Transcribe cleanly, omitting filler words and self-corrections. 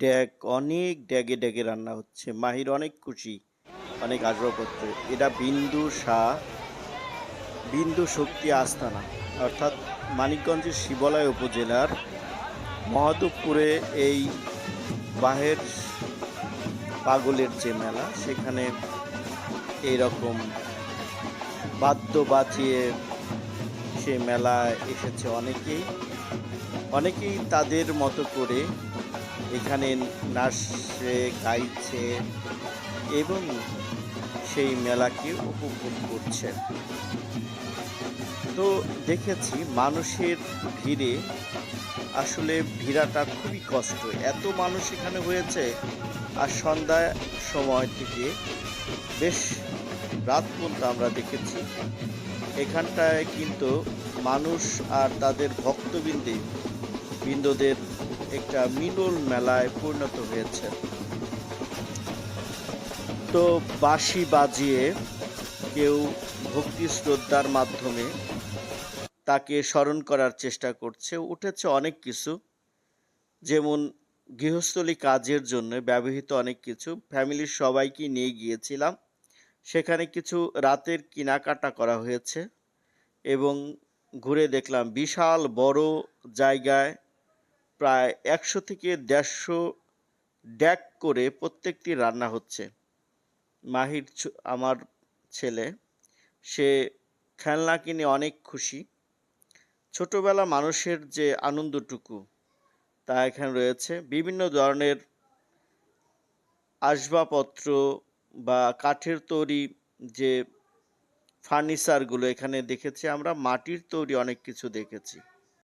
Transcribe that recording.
Dag, অনেক ড্যাগে ড্যাগে রান্না হচ্ছে। মাহির অনেক খুশি, অনেক আসবাবপত্র। এটা বিন্দু শক্তি আস্তানা, অর্থাৎ মানিকগঞ্জের শিবালয় উপজেলার মহাদেবপুরে এই বাহের পাগলের যে মেলা, সেখানে এইরকম বাদ্য বাজিয়ে সে মেলায় এসেছে অনেকেই তাদের মতো করে এখানে নাচছে, গাইছে এবং সেই মেলাকে উপভোগ করছে। তো দেখেছি মানুষের ভিড়ে আসলে ভিড়াটা খুবই কষ্ট, এত মানুষ এখানে হয়েছে। আর সন্ধ্যার সময় থেকে বেশ রাত পর্যন্ত আমরা দেখেছি এখানটায় কিন্তু মানুষ আর তাদের বৃন্দদের একটা মিলন মেলায় পরিণত হয়েছে। তো বাঁশি বাজিয়ে কেউ ভক্তি শ্রদ্ধার মাধ্যমে তাকে স্মরণ করার চেষ্টা করছে। উঠেছে অনেক কিছু, যেমন গৃহস্থলী কাজের জন্য ব্যবহৃত অনেক কিছু। ফ্যামিলির সবাইকে নিয়ে গিয়েছিলাম, সেখানে কিছু রাতের কেনাকাটা করা হয়েছে এবং ঘুরে দেখলাম বিশাল বড় জায়গায় প্রায় ১০০ থেকে ১৫০ ড্যাক করে প্রত্যেকটি রান্না হচ্ছে। আমার ছেলে, সে খেলনা কিনে অনেক খুশি। ছোটবেলা মানুষের যে আনন্দটুকু তা এখানে রয়েছে। বিভিন্ন ধরনের আসবাবপত্র বা কাঠের তৈরি যে ফার্নিচারগুলো এখানে দেখেছি আমরা, মাটির তৈরি অনেক কিছু দেখেছি।